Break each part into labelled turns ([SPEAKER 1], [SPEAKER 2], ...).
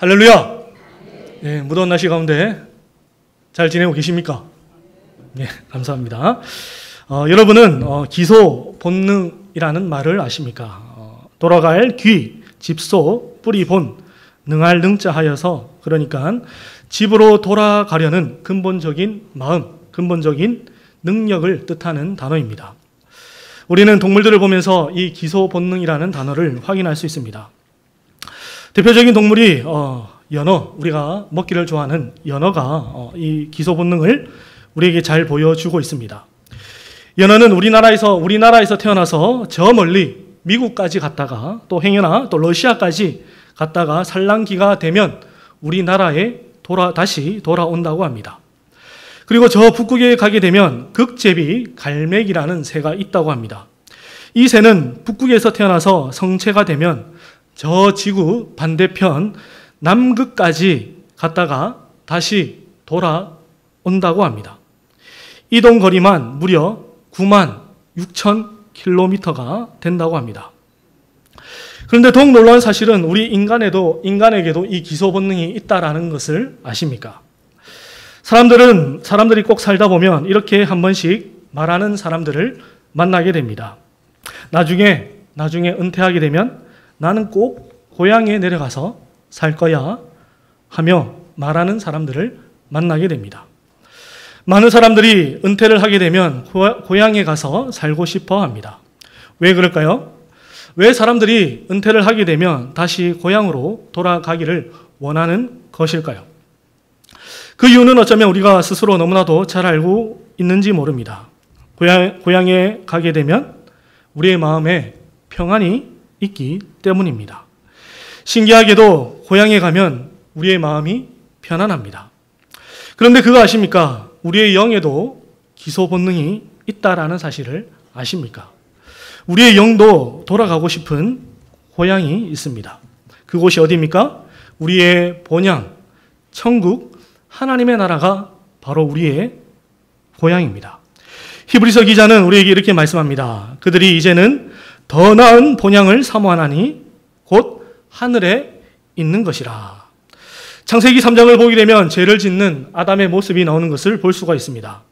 [SPEAKER 1] 할렐루야! 네, 무더운 날씨 가운데 잘 지내고 계십니까? 네, 감사합니다. 여러분은 기소 본능이라는 말을 아십니까? 돌아갈 귀, 집소, 뿌리 본, 능할 능자 하여서, 그러니까 집으로 돌아가려는 근본적인 마음, 근본적인 능력을 뜻하는 단어입니다. 우리는 동물들을 보면서 이 기소 본능이라는 단어를 확인할 수 있습니다. 대표적인 동물이 연어, 우리가 먹기를 좋아하는 연어가 이 기소 본능을 우리에게 잘 보여주고 있습니다. 연어는 우리나라에서 태어나서 저 멀리 미국까지 갔다가 또 행여나 또 러시아까지 갔다가 산란기가 되면 우리나라에 다시 돌아온다고 합니다. 그리고 저 북극에 가게 되면 극제비 갈매기라는 새가 있다고 합니다. 이 새는 북극에서 태어나서 성체가 되면 저 지구 반대편 남극까지 갔다가 다시 돌아온다고 합니다. 이동 거리만 무려 9만 6천 킬로미터가 된다고 합니다. 그런데 더욱 놀라운 사실은 우리 인간에게도 이 기소 본능이 있다라는 것을 아십니까? 사람들이 꼭 살다 보면 이렇게 한 번씩 말하는 사람들을 만나게 됩니다. 나중에 은퇴하게 되면 나는 꼭 고향에 내려가서 살 거야 하며 말하는 사람들을 만나게 됩니다. 많은 사람들이 은퇴를 하게 되면 고향에 가서 살고 싶어 합니다. 왜 그럴까요? 왜 사람들이 은퇴를 하게 되면 다시 고향으로 돌아가기를 원하는 것일까요? 그 이유는 어쩌면 우리가 스스로 너무나도 잘 알고 있는지 모릅니다. 고향에 가게 되면 우리의 마음에 평안이 있기 때문입니다. 신기하게도 고향에 가면 우리의 마음이 편안합니다. 그런데 그거 아십니까? 우리의 영에도 기소 본능이 있다라는 사실을 아십니까? 우리의 영도 돌아가고 싶은 고향이 있습니다. 그곳이 어디입니까? 우리의 본향, 천국, 하나님의 나라가 바로 우리의 고향입니다. 히브리서 기자는 우리에게 이렇게 말씀합니다. 그들이 이제는 더 나은 본향을 사모하나니 곧 하늘에 있는 것이라. 창세기 3장을 보게 되면 죄를 짓는 아담의 모습이 나오는 것을 볼 수가 있습니다.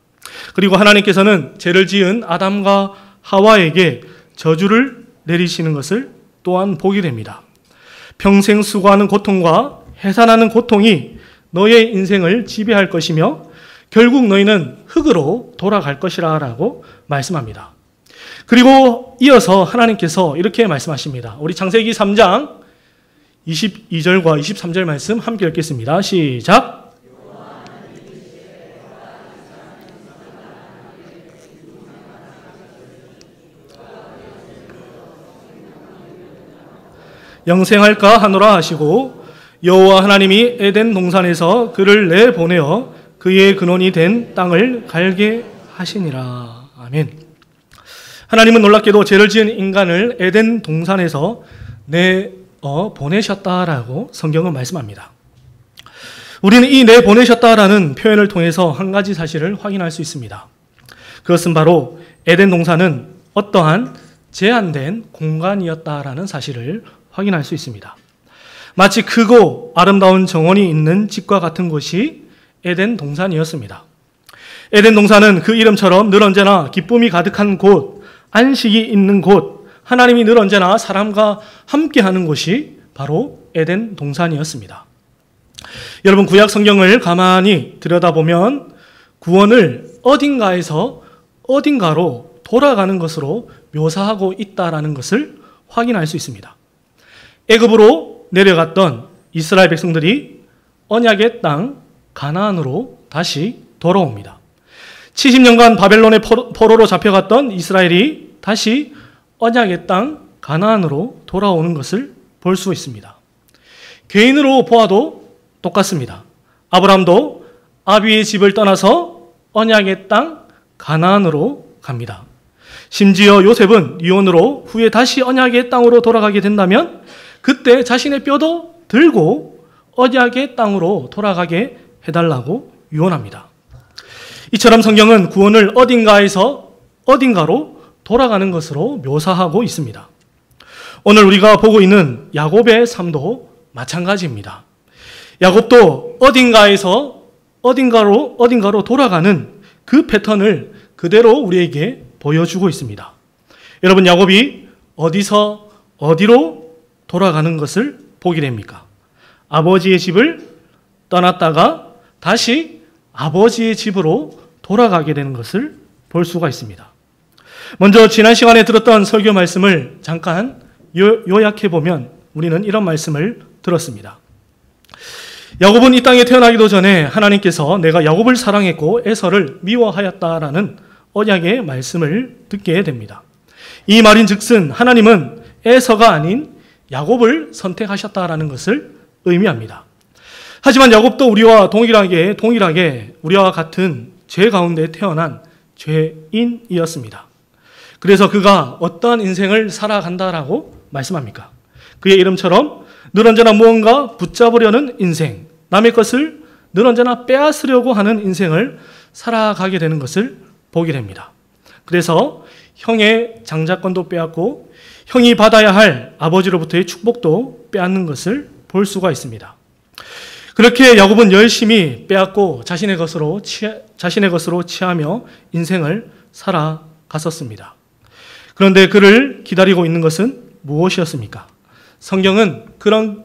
[SPEAKER 1] 그리고 하나님께서는 죄를 지은 아담과 하와에게 저주를 내리시는 것을 또한 보게 됩니다. 평생 수고하는 고통과 해산하는 고통이 너의 인생을 지배할 것이며 결국 너희는 흙으로 돌아갈 것이라 라고 말씀합니다. 그리고 이어서 하나님께서 이렇게 말씀하십니다. 우리 창세기 3장 22절과 23절 말씀 함께 읽겠습니다. 시작! 영생할까 하노라 하시고 여호와 하나님이 에덴 동산에서 그를 내보내어 그의 근원이 된 땅을 갈게 하시니라. 아멘. 하나님은 놀랍게도 죄를 지은 인간을 에덴 동산에서 보내셨다라고 성경은 말씀합니다. 우리는 이 내보내셨다라는 표현을 통해서 한 가지 사실을 확인할 수 있습니다. 그것은 바로 에덴 동산은 어떠한 제한된 공간이었다라는 사실을 확인할 수 있습니다. 마치 크고 아름다운 정원이 있는 집과 같은 곳이 에덴 동산이었습니다. 에덴 동산은 그 이름처럼 늘 언제나 기쁨이 가득한 곳, 안식이 있는 곳, 하나님이 늘 언제나 사람과 함께하는 곳이 바로 에덴 동산이었습니다. 여러분, 구약 성경을 가만히 들여다보면 구원을 어딘가에서 어딘가로 돌아가는 것으로 묘사하고 있다는 것을 확인할 수 있습니다. 애굽으로 내려갔던 이스라엘 백성들이 언약의 땅 가나안으로 다시 돌아옵니다. 70년간 바벨론의 포로로 잡혀갔던 이스라엘이 다시 언약의 땅 가나안으로 돌아오는 것을 볼 수 있습니다. 개인으로 보아도 똑같습니다. 아브라함도 아비의 집을 떠나서 언약의 땅 가나안으로 갑니다. 심지어 요셉은 유언으로 후에 다시 언약의 땅으로 돌아가게 된다면 그때 자신의 뼈도 들고 언약의 땅으로 돌아가게 해달라고 유언합니다. 이처럼 성경은 구원을 어딘가에서 어딘가로 돌아가는 것으로 묘사하고 있습니다. 오늘 우리가 보고 있는 야곱의 삶도 마찬가지입니다. 야곱도 어딘가로 돌아가는 그 패턴을 그대로 우리에게 보여주고 있습니다. 여러분, 야곱이 어디서 어디로 돌아가는 것을 보게 됩니까? 아버지의 집을 떠났다가 다시 아버지의 집으로 돌아가게 되는 것을 볼 수가 있습니다. 먼저 지난 시간에 들었던 설교 말씀을 잠깐 요약해 보면 우리는 이런 말씀을 들었습니다. 야곱은 이 땅에 태어나기도 전에 하나님께서 내가 야곱을 사랑했고 에서를 미워하였다라는 언약의 말씀을 듣게 됩니다. 이 말인즉슨 하나님은 에서가 아닌 야곱을 선택하셨다라는 것을 의미합니다. 하지만 야곱도 우리와 동일하게 우리와 같은 죄 가운데 태어난 죄인이었습니다. 그래서 그가 어떠한 인생을 살아간다라고 말씀합니까? 그의 이름처럼 늘 언제나 무언가 붙잡으려는 인생, 남의 것을 늘 언제나 빼앗으려고 하는 인생을 살아가게 되는 것을 보게 됩니다. 그래서 형의 장자권도 빼앗고 형이 받아야 할 아버지로부터의 축복도 빼앗는 것을 볼 수가 있습니다. 그렇게 야곱은 열심히 빼앗고 자신의 것으로 취하며 인생을 살아갔었습니다. 그런데 그를 기다리고 있는 것은 무엇이었습니까? 성경은 그런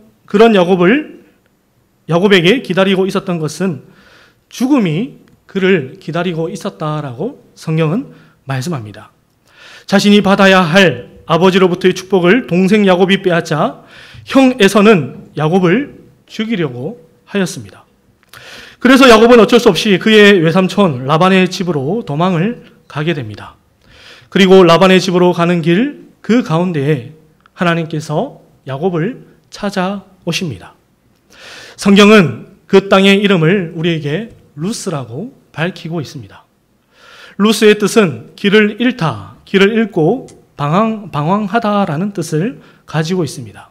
[SPEAKER 1] 야곱에게 기다리고 있었던 것은 죽음이 그를 기다리고 있었다라고 성경은 말씀합니다. 자신이 받아야 할 아버지로부터의 축복을 동생 야곱이 빼앗자 형 에서는 야곱을 죽이려고 하였습니다. 그래서 야곱은 어쩔 수 없이 그의 외삼촌 라반의 집으로 도망을 가게 됩니다. 그리고 라반의 집으로 가는 길 그 가운데에 하나님께서 야곱을 찾아오십니다. 성경은 그 땅의 이름을 우리에게 루스라고 밝히고 있습니다. 루스의 뜻은 길을 잃다, 길을 잃고 방황하다라는 뜻을 가지고 있습니다.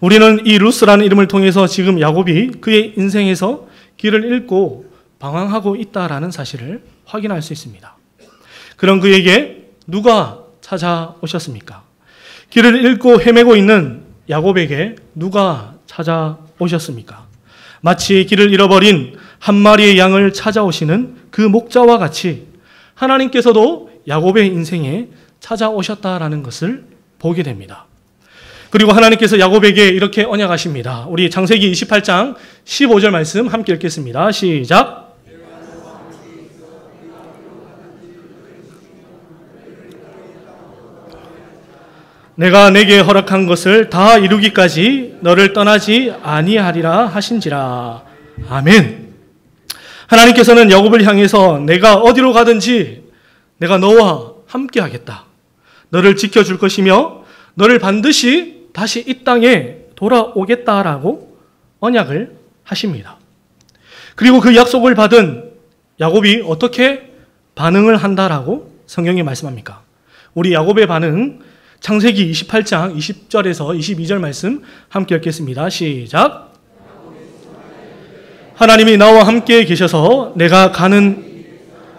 [SPEAKER 1] 우리는 이 루스라는 이름을 통해서 지금 야곱이 그의 인생에서 길을 잃고 방황하고 있다라는 사실을 확인할 수 있습니다. 그런 그에게 누가 찾아오셨습니까? 길을 잃고 헤매고 있는 야곱에게 누가 찾아오셨습니까? 마치 길을 잃어버린 한 마리의 양을 찾아오시는 그 목자와 같이 하나님께서도 야곱의 인생에 찾아오셨다라는 것을 보게 됩니다. 그리고 하나님께서 야곱에게 이렇게 언약하십니다. 우리 창세기 28장 15절 말씀 함께 읽겠습니다. 시작. 내가 내게 허락한 것을 다 이루기까지 너를 떠나지 아니하리라 하신지라. 아멘. 하나님께서는 야곱을 향해서 내가 어디로 가든지 내가 너와 함께 하겠다. 너를 지켜줄 것이며 너를 반드시 다시 이 땅에 돌아오겠다라고 언약을 하십니다. 그리고 그 약속을 받은 야곱이 어떻게 반응을 한다라고 성경이 말씀합니까? 우리 야곱의 반응 창세기 28장 20절에서 22절 말씀 함께 읽겠습니다. 시작. 하나님이 나와 함께 계셔서 내가 가는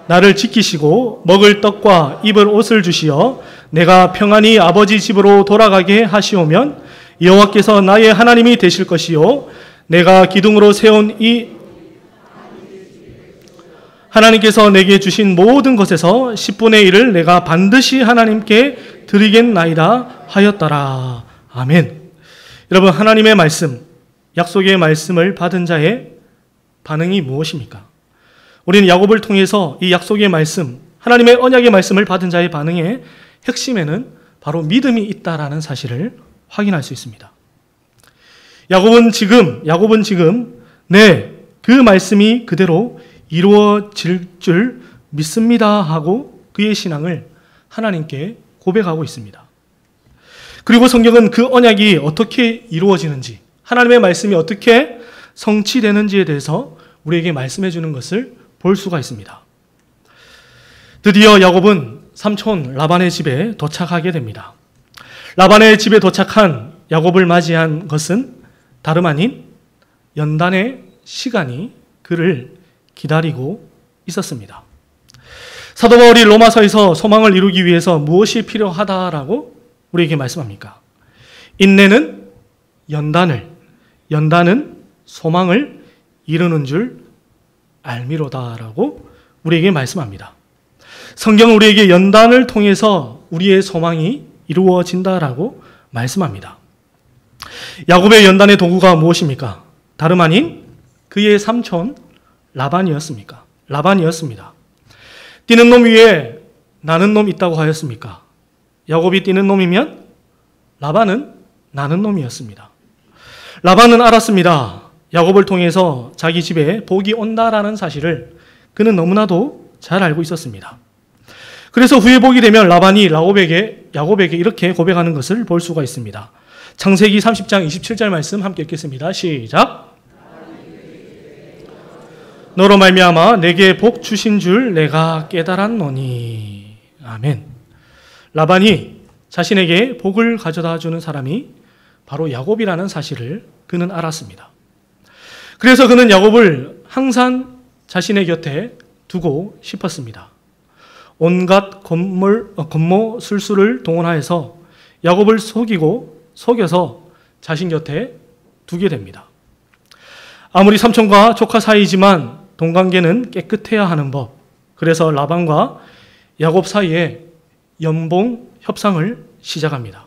[SPEAKER 1] 나를 지키시고 먹을 떡과 입을 옷을 주시어 내가 평안히 아버지 집으로 돌아가게 하시오면 여호와께서 나의 하나님이 되실 것이요 내가 기둥으로 세운 이 하나님께서 내게 주신 모든 것에서 10분의 1을 내가 반드시 하나님께 드리겠나이다 하였더라. 아멘. 여러분, 하나님의 말씀, 약속의 말씀을 받은 자의 반응이 무엇입니까? 우리는 야곱을 통해서 이 약속의 말씀, 하나님의 언약의 말씀을 받은 자의 반응의 핵심에는 바로 믿음이 있다라는 사실을 확인할 수 있습니다. 야곱은 지금 그 말씀이 그대로 이루어질 줄 믿습니다 하고 그의 신앙을 하나님께 고백하고 있습니다. 그리고 성경은 그 언약이 어떻게 이루어지는지, 하나님의 말씀이 어떻게 성취되는지에 대해서 우리에게 말씀해 주는 것을 볼 수가 있습니다. 드디어 야곱은 삼촌 라반의 집에 도착하게 됩니다. 라반의 집에 도착한 야곱을 맞이한 것은 다름 아닌 연단의 시간이 그를 기다리고 있었습니다. 사도 바울이 로마서에서 소망을 이루기 위해서 무엇이 필요하다라고 우리에게 말씀합니까? 인내는 연단은 소망을 이루는 줄 알미로다라고 우리에게 말씀합니다. 성경은 우리에게 연단을 통해서 우리의 소망이 이루어진다라고 말씀합니다. 야곱의 연단의 도구가 무엇입니까? 다름 아닌 그의 삼촌 라반이었습니다. 뛰는 놈 위에 나는 놈 있다고 하였습니까? 야곱이 뛰는 놈이면 라반은 나는 놈이었습니다. 라반은 알았습니다. 야곱을 통해서 자기 집에 복이 온다라는 사실을 그는 너무나도 잘 알고 있었습니다. 그래서 후에 복이 되면 라반이 야곱에게 이렇게 고백하는 것을 볼 수가 있습니다. 창세기 30장 27절 말씀 함께 읽겠습니다. 시작. 너로 말미암아 내게 복 주신 줄 내가 깨달았노니. 아멘. 라반이 자신에게 복을 가져다 주는 사람이 바로 야곱이라는 사실을 그는 알았습니다. 그래서 그는 야곱을 항상 자신의 곁에 두고 싶었습니다. 온갖 권모 술수를 동원하여서 야곱을 속여서 자신 곁에 두게 됩니다. 아무리 삼촌과 조카 사이지만 동관계는 깨끗해야 하는 법. 그래서 라반과 야곱 사이에 연봉 협상을 시작합니다.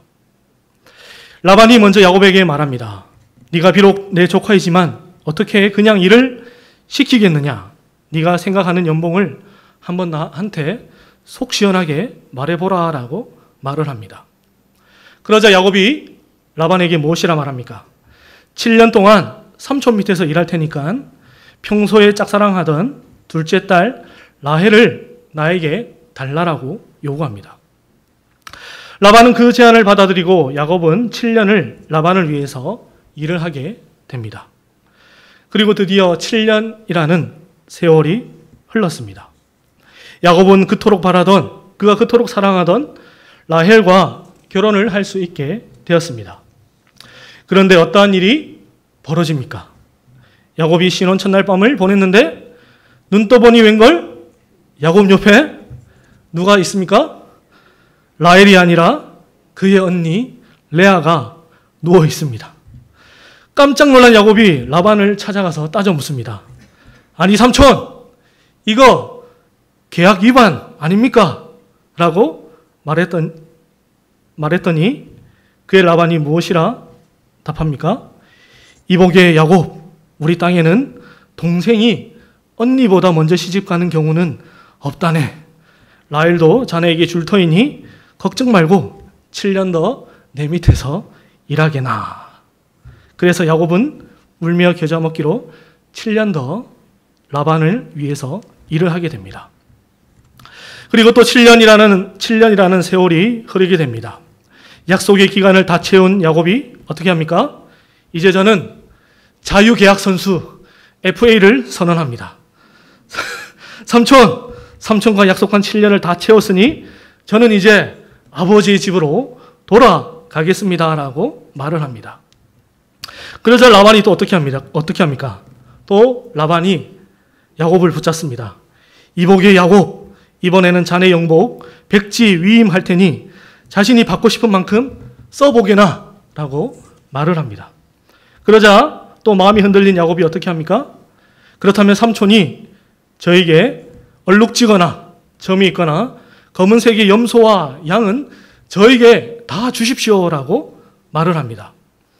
[SPEAKER 1] 라반이 먼저 야곱에게 말합니다. 네가 비록 내 조카이지만 어떻게 그냥 일을 시키겠느냐? 네가 생각하는 연봉을 한번 나한테 속 시원하게 말해보라 라고 말을 합니다. 그러자 야곱이 라반에게 무엇이라 말합니까? 7년 동안 삼촌 밑에서 일할 테니까 평소에 짝사랑하던 둘째 딸 라헬을 나에게 달라라고 요구합니다. 라반은 그 제안을 받아들이고 야곱은 7년을 라반을 위해서 일을 하게 됩니다. 그리고 드디어 7년이라는 세월이 흘렀습니다. 야곱은 그가 그토록 사랑하던 라헬과 결혼을 할 수 있게 되었습니다. 그런데 어떠한 일이 벌어집니까? 야곱이 신혼 첫날 밤을 보냈는데 눈 떠보니 웬걸? 야곱 옆에 누가 있습니까? 라헬이 아니라 그의 언니 레아가 누워 있습니다. 깜짝 놀란 야곱이 라반을 찾아가서 따져 묻습니다. 아니 삼촌, 이거 계약 위반 아닙니까? 라고 말했더니 그의 라반이 무엇이라 답합니까? 이보게 야곱, 우리 땅에는 동생이 언니보다 먼저 시집가는 경우는 없다네. 라헬도 자네에게 줄 터이니 걱정 말고 7년 더 내 밑에서 일하게나. 그래서 야곱은 울며 겨자 먹기로 7년 더 라반을 위해서 일을 하게 됩니다. 그리고 또 7년이라는 세월이 흐르게 됩니다. 약속의 기간을 다 채운 야곱이 어떻게 합니까? 이제 저는 자유계약 선수 FA를 선언합니다. 삼촌과 약속한 7년을 다 채웠으니 저는 이제 아버지의 집으로 돌아가겠습니다. 라고 말을 합니다. 그러자 라반이 또 어떻게 합니까? 또 라반이 야곱을 붙잡습니다. 이보게 야곱, 이번에는 자네 영복 백지 위임할 테니 자신이 받고 싶은 만큼 써보게나 라고 말을 합니다. 그러자 또 마음이 흔들린 야곱이 어떻게 합니까? 그렇다면 삼촌이 저에게 얼룩지거나 점이 있거나 검은색의 염소와 양은 저에게 다 주십시오라고 말을 합니다.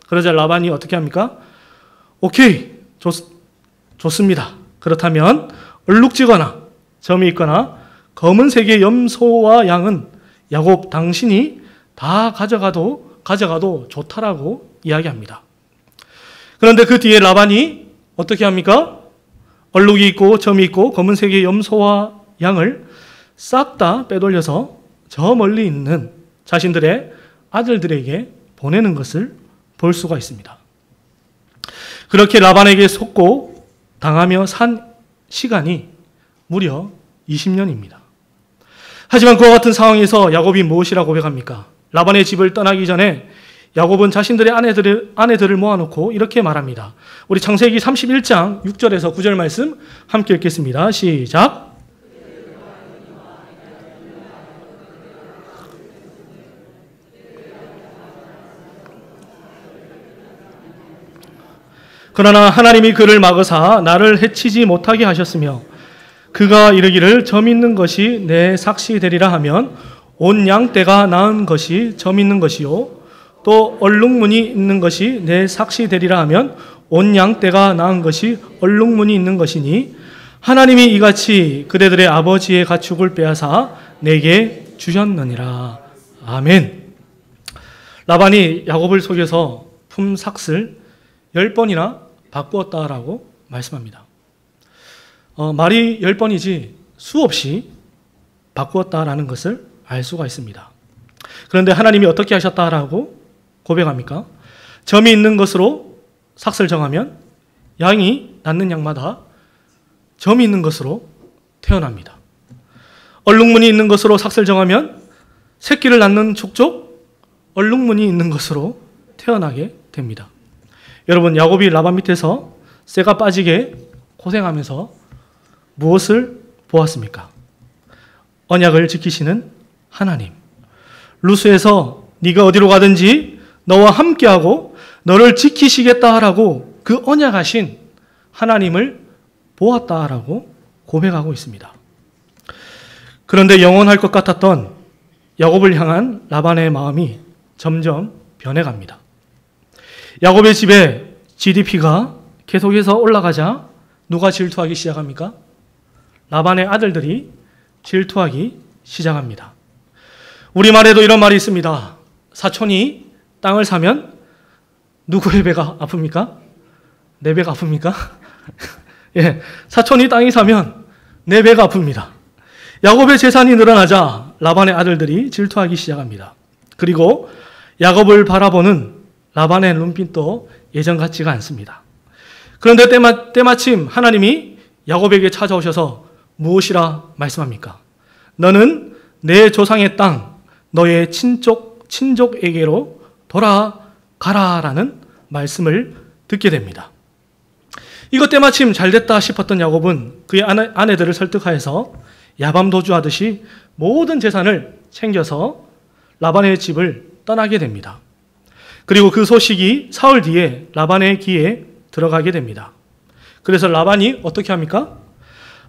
[SPEAKER 1] 그러자 라반이 어떻게 합니까? 오케이, 좋습니다. 그렇다면 얼룩지거나 점이 있거나 검은색의 염소와 양은 야곱 당신이 다 가져가도 좋다라고 이야기합니다. 그런데 그 뒤에 라반이 어떻게 합니까? 얼룩이 있고 점이 있고 검은색의 염소와 양을 싹 다 빼돌려서 저 멀리 있는 자신들의 아들들에게 보내는 것을 볼 수가 있습니다. 그렇게 라반에게 속고 당하며 산 시간이 무려 20년입니다. 하지만 그와 같은 상황에서 야곱이 무엇이라고 고백합니까? 라반의 집을 떠나기 전에 야곱은 자신들의 아내들을 모아놓고 이렇게 말합니다. 우리 창세기 31장 6절에서 9절 말씀 함께 읽겠습니다. 시작. 그러나 하나님이 그를 막으사 나를 해치지 못하게 하셨으며 그가 이르기를 점 있는 것이 내 삭시 되리라 하면 온 양떼가 낳은 것이 점 있는 것이요 또 얼룩무늬 있는 것이 내 삭시 되리라 하면 온 양떼가 낳은 것이 얼룩무늬 있는 것이니 하나님이 이같이 그대들의 아버지의 가축을 빼앗아 내게 주셨느니라. 아멘. 라반이 야곱을 속여서 품삭슬 10번이나 바꾸었다라고 말씀합니다. 말이 10번이지 수없이 바꾸었다라는 것을 알 수가 있습니다. 그런데 하나님이 어떻게 하셨다라고 고백합니까? 점이 있는 것으로 삭슬 정하면 양이 낳는 양마다 점이 있는 것으로 태어납니다. 얼룩무늬 있는 것으로 삭슬 정하면 새끼를 낳는 족족 얼룩무늬 있는 것으로 태어나게 됩니다. 여러분, 야곱이 라반 밑에서 쇠가 빠지게 고생하면서 무엇을 보았습니까? 언약을 지키시는 하나님. 루스에서 네가 어디로 가든지 너와 함께하고 너를 지키시겠다라고 그 언약하신 하나님을 보았다라고 고백하고 있습니다. 그런데 영원할 것 같았던 야곱을 향한 라반의 마음이 점점 변해갑니다. 야곱의 집에 GDP가 계속해서 올라가자 누가 질투하기 시작합니까? 라반의 아들들이 질투하기 시작합니다. 우리말에도 이런 말이 있습니다. 사촌이 땅을 사면 누구의 배가 아픕니까? 내 배가 아픕니까? 예, 사촌이 땅이 사면 내 배가 아픕니다. 야곱의 재산이 늘어나자 라반의 아들들이 질투하기 시작합니다. 그리고 야곱을 바라보는 라반의 눈빛도 예전 같지가 않습니다. 그런데 때마침 하나님이 야곱에게 찾아오셔서 무엇이라 말씀합니까? 너는 내 조상의 땅, 너의 친족에게로 돌아가라라는 말씀을 듣게 됩니다. 이것 때마침 잘됐다 싶었던 야곱은 그의 아내들을 설득하여서 야밤도주하듯이 모든 재산을 챙겨서 라반의 집을 떠나게 됩니다. 그리고 그 소식이 사흘 뒤에 라반의 귀에 들어가게 됩니다. 그래서 라반이 어떻게 합니까?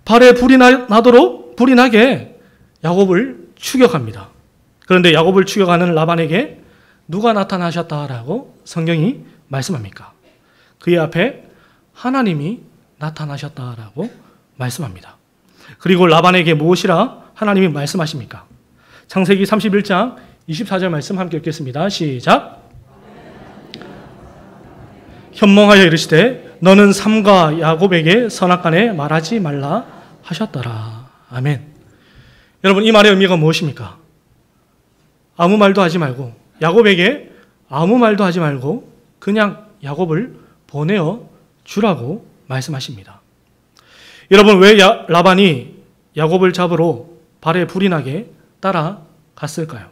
[SPEAKER 1] 발에 불이 나도록 불이 나게 야곱을 추격합니다. 그런데 야곱을 추격하는 라반에게 누가 나타나셨다라고 성경이 말씀합니까? 그의 앞에 하나님이 나타나셨다라고 말씀합니다. 그리고 라반에게 무엇이라 하나님이 말씀하십니까? 창세기 31장 24절 말씀 함께 읽겠습니다. 시작. 현몽하여 이르시되 너는 삼가 야곱에게 선악간에 말하지 말라 하셨더라. 아멘. 여러분, 이 말의 의미가 무엇입니까? 아무 말도 하지 말고, 야곱에게 아무 말도 하지 말고 그냥 야곱을 보내어 주라고 말씀하십니다. 여러분, 왜 라반이 야곱을 잡으러 발에 불이 나게 따라갔을까요?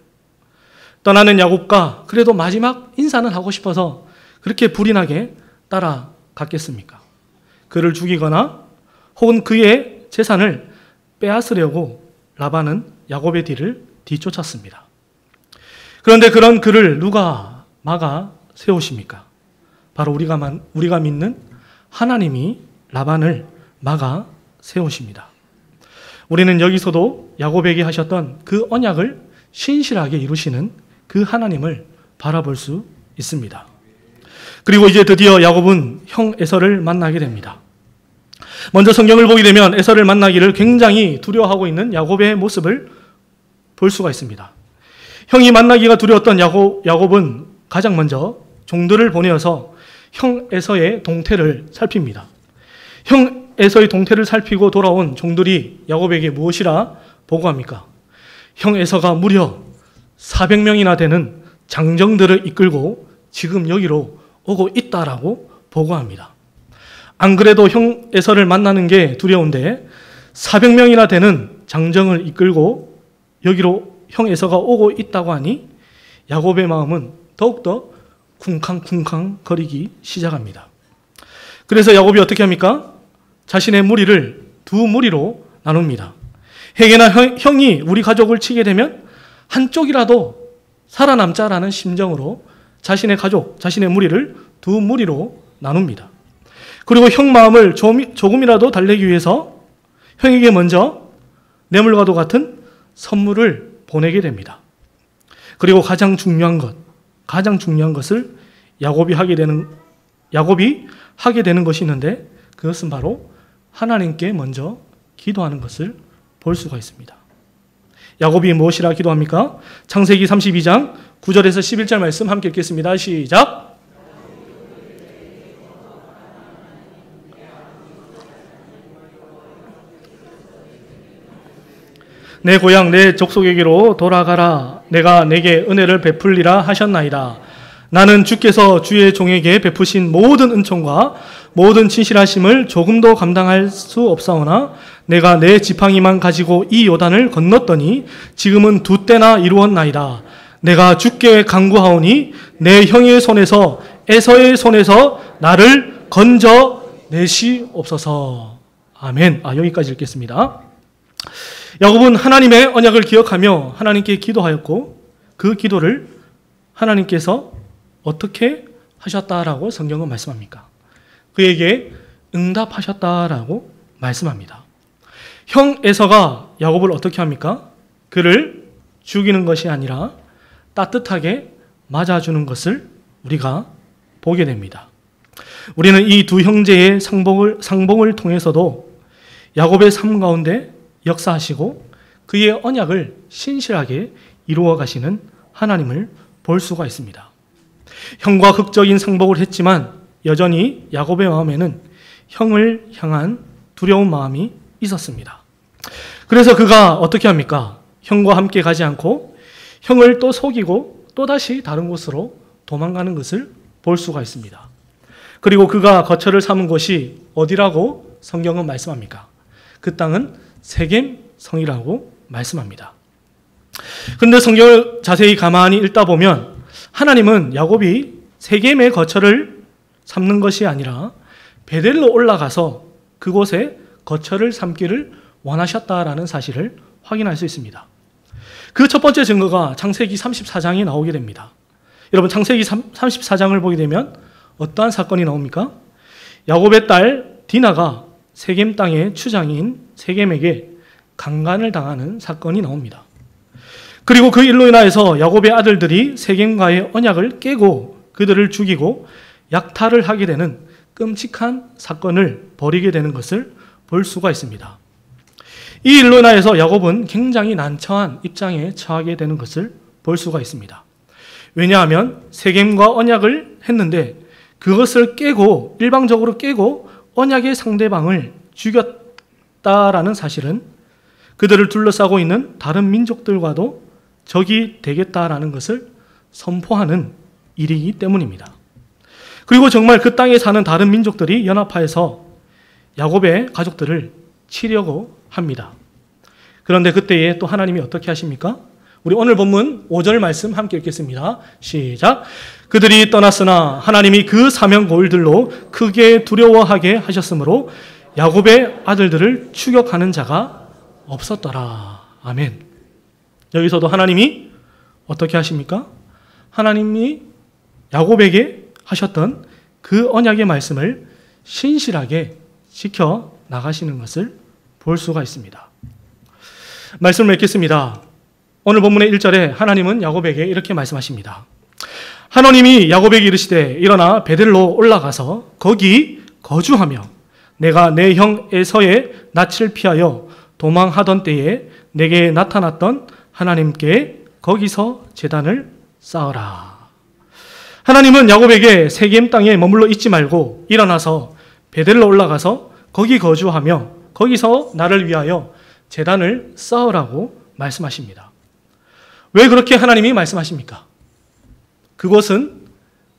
[SPEAKER 1] 떠나는 야곱과 그래도 마지막 인사는 하고 싶어서 그렇게 불이 나게 따라갔겠습니까? 그를 죽이거나 혹은 그의 재산을 빼앗으려고 라반은 야곱의 뒤를 뒤쫓았습니다. 그런데 그런 그를 누가 막아 세우십니까? 바로 우리가 믿는 하나님이 라반을 막아 세우십니다. 우리는 여기서도 야곱에게 하셨던 그 언약을 신실하게 이루시는 그 하나님을 바라볼 수 있습니다. 그리고 이제 드디어 야곱은 형 에서를 만나게 됩니다. 먼저 성경을 보게 되면 에서를 만나기를 굉장히 두려워하고 있는 야곱의 모습을 볼 수가 있습니다. 형이 만나기가 두려웠던 야곱은 가장 먼저 종들을 보내어서 형 에서의 동태를 살핍니다. 형 에서의 동태를 살피고 돌아온 종들이 야곱에게 무엇이라 보고합니까? 형 에서가 무려 400명이나 되는 장정들을 이끌고 지금 여기로 오고 있다라고 보고합니다. 안 그래도 형 에서를 만나는 게 두려운데 400명이나 되는 장정을 이끌고 여기로 형 에서가 오고 있다고 하니 야곱의 마음은 더욱더 쿵쾅쿵쾅 거리기 시작합니다. 그래서 야곱이 어떻게 합니까? 자신의 무리를 두 무리로 나눕니다. 행여나 형이 우리 가족을 치게 되면 한쪽이라도 살아남자라는 심정으로 자신의 가족, 자신의 무리를 두 무리로 나눕니다. 그리고 형 마음을 조금이라도 달래기 위해서 형에게 먼저 뇌물과도 같은 선물을 보내게 됩니다. 그리고 가장 중요한 것을 야곱이 하게 되는 것이 있는데, 그것은 바로 하나님께 먼저 기도하는 것을 볼 수가 있습니다. 야곱이 무엇이라 기도합니까? 창세기 32장 9절에서 11절 말씀 함께 읽겠습니다. 시작. 내 고향 내 족속에게로 돌아가라. 내가 내게 은혜를 베풀리라 하셨나이다. 나는 주께서 주의 종에게 베푸신 모든 은총과 모든 진실하심을 조금도 감당할 수 없사오나 내가 내 지팡이만 가지고 이 요단을 건넜더니 지금은 2때나 이루었나이다. 내가 주께 간구하오니 내 형의 손에서 에서의 손에서 나를 건져 내시옵소서. 아멘. 여기까지 읽겠습니다. 야곱은 하나님의 언약을 기억하며 하나님께 기도하였고, 그 기도를 하나님께서 어떻게 하셨다라고 성경은 말씀합니까? 그에게 응답하셨다라고 말씀합니다. 형 에서가 야곱을 어떻게 합니까? 그를 죽이는 것이 아니라 따뜻하게 맞아주는 것을 우리가 보게 됩니다. 우리는 이 두 형제의 상봉을 통해서도 야곱의 삶 가운데 역사하시고 그의 언약을 신실하게 이루어 가시는 하나님을 볼 수가 있습니다. 형과 극적인 상복을 했지만 여전히 야곱의 마음에는 형을 향한 두려운 마음이 있었습니다. 그래서 그가 어떻게 합니까? 형과 함께 가지 않고 형을 또 속이고 또다시 다른 곳으로 도망가는 것을 볼 수가 있습니다. 그리고 그가 거처를 삼은 곳이 어디라고 성경은 말씀합니까? 그 땅은 세겜 성이라고 말씀합니다. 그런데 성경을 자세히 가만히 읽다 보면 하나님은 야곱이 세겜의 거처를 삼는 것이 아니라 베델로 올라가서 그곳에 거처를 삼기를 원하셨다라는 사실을 확인할 수 있습니다. 그 첫 번째 증거가 창세기 34장에 나오게 됩니다. 여러분, 창세기 34장을 보게 되면 어떠한 사건이 나옵니까? 야곱의 딸 디나가 세겜 땅의 추장인 세겜에게 강간을 당하는 사건이 나옵니다. 그리고 그 일로 인하여서 야곱의 아들들이 세겜과의 언약을 깨고 그들을 죽이고 약탈을 하게 되는 끔찍한 사건을 벌이게 되는 것을 볼 수가 있습니다. 이 일로 인하여서 야곱은 굉장히 난처한 입장에 처하게 되는 것을 볼 수가 있습니다. 왜냐하면 세겜과 언약을 했는데 그것을 깨고, 일방적으로 깨고 언약의 상대방을 죽였다라는 사실은 그들을 둘러싸고 있는 다른 민족들과도 적이 되겠다라는 것을 선포하는 일이기 때문입니다. 그리고 정말 그 땅에 사는 다른 민족들이 연합하여서 야곱의 가족들을 치려고 합니다. 그런데 그때에 또 하나님이 어떻게 하십니까? 우리 오늘 본문 5절 말씀 함께 읽겠습니다. 시작. 그들이 떠났으나 하나님이 그 사명고일들로 크게 두려워하게 하셨으므로 야곱의 아들들을 추격하는 자가 없었더라. 아멘. 여기서도 하나님이 어떻게 하십니까? 하나님이 야곱에게 하셨던 그 언약의 말씀을 신실하게 지켜 나가시는 것을 볼 수가 있습니다. 말씀을 읽겠습니다. 오늘 본문의 1절에 하나님은 야곱에게 이렇게 말씀하십니다. 하나님이 야곱에게 이르시되 일어나 베델로 올라가서 거기 거주하며 내가 내 형 에서의 낯을 피하여 도망하던 때에 내게 나타났던 하나님께 거기서 제단을 쌓으라. 하나님은 야곱에게 세겜 땅에 머물러 있지 말고 일어나서 베델로 올라가서 거기 거주하며 거기서 나를 위하여 제단을 쌓으라고 말씀하십니다. 왜 그렇게 하나님이 말씀하십니까? 그곳은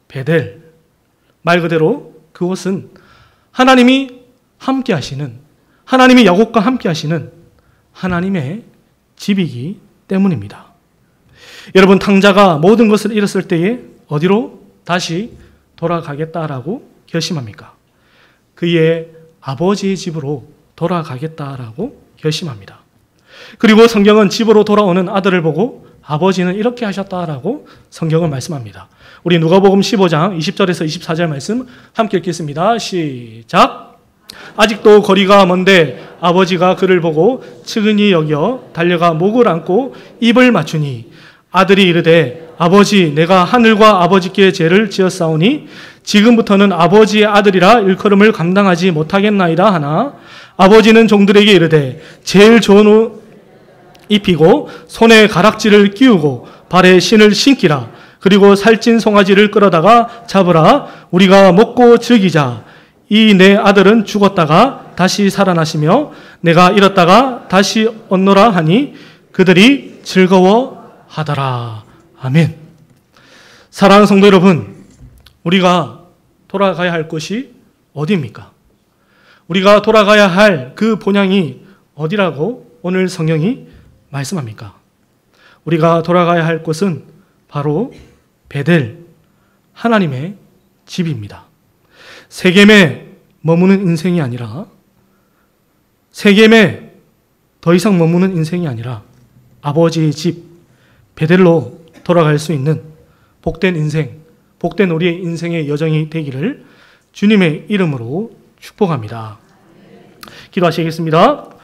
[SPEAKER 1] 베델, 말 그대로 그곳은 하나님이 함께 하시는, 하나님이 야곱과 함께 하시는 하나님의 집이기 때문입니다. 여러분, 탕자가 모든 것을 잃었을 때에 어디로 다시 돌아가겠다라고 결심합니까? 그의 아버지의 집으로 돌아가겠다라고 결심합니다. 그리고 성경은 집으로 돌아오는 아들을 보고 아버지는 이렇게 하셨다라고 성경은 말씀합니다. 우리 누가복음 15장 20절에서 24절 말씀 함께 읽겠습니다. 시작. 아직도 거리가 먼데 아버지가 그를 보고 측은히 여겨 달려가 목을 안고 입을 맞추니 아들이 이르되 아버지 내가 하늘과 아버지께 죄를 지었사오니 지금부터는 아버지의 아들이라 일컬음을 감당하지 못하겠나이다 하나 아버지는 종들에게 이르되 제일 좋은 옷 입히고 손에 가락지를 끼우고 발에 신을 신기라 그리고 살찐 송아지를 끌어다가 잡으라 우리가 먹고 즐기자 이 내 아들은 죽었다가 다시 살아나시며 내가 잃었다가 다시 얻노라 하니 그들이 즐거워하더라. 아멘. 사랑하는 성도 여러분, 우리가 돌아가야 할 곳이 어디입니까? 우리가 돌아가야 할 그 본향이 어디라고 오늘 성경이 말씀합니까? 우리가 돌아가야 할 곳은 바로 베델, 하나님의 집입니다. 세겜에 머무는 인생이 아니라 세겜에 더 이상 머무는 인생이 아니라 아버지의 집 베델로 돌아갈 수 있는 복된 인생, 복된 우리의 인생의 여정이 되기를 주님의 이름으로 축복합니다. 기도하시겠습니다.